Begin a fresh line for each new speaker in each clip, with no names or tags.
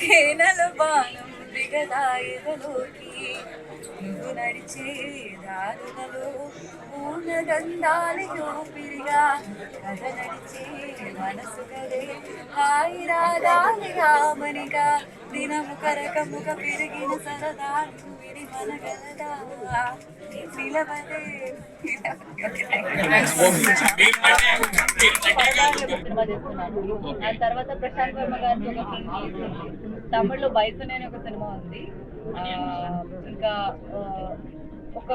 తేనెల బాణం దిగదాయదలోకి నువ్వు నడిచే దారులలో పూర్ణగంధాలి ఊపిరిగా కథ నడిచే మనసు కదే హాయి రాగాలిగా మనిగా దినము కరకముక పెరిగిన సరదాలు విడి మనగలదా నిలవదే.
సినిమా చేస్తున్నాను. దాని తర్వాత ప్రశాంత్ వర్మ గారితో ఒక ఫిల్మ్ తమిళ్లో బైసన్ అనే ఒక సినిమా ఉంది. ఇంకా ఒక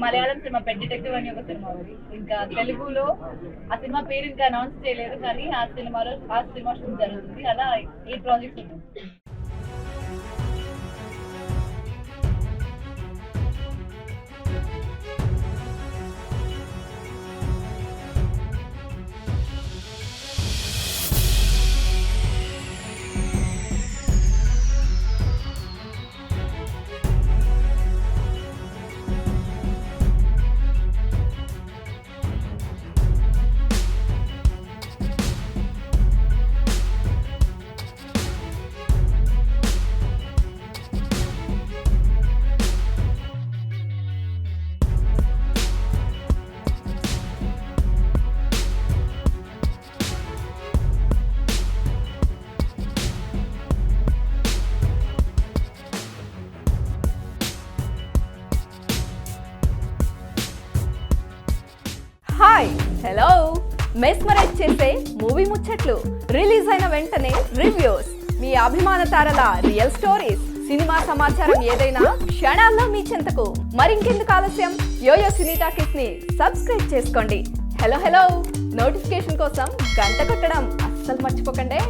మలయాళం సినిమా పెద్ద డిటెక్టివ్ అని ఒక సినిమా ఉంది. ఇంకా తెలుగులో ఆ సినిమా పేరు ఇంకా అనౌన్స్ చేయలేదు, కానీ ఆ సినిమా షూట్ జరుగుతుంది. అలా ఈ ప్రాజెక్ట్ ఉంది.
హాయ్ హలో మెస్మరైజ్ చేసే మూవీ ముచ్చట్లు, రిలీజ్ అయిన వెంటనే రివ్యూస్, మీ అభిమాన తారల రియల్ స్టోరీస్, సినిమా సమాచారం ఏదైనా క్షణాల్లో మీ చెంతకు. మరింకెందుకు ఆలస్యం, యోయో సినీ టాకీస్ ని సబ్స్క్రైబ్ చేసుకోండి. హలో నోటిఫికేషన్ కోసం గంట కొట్టడం అస్సలు మర్చిపోకండి.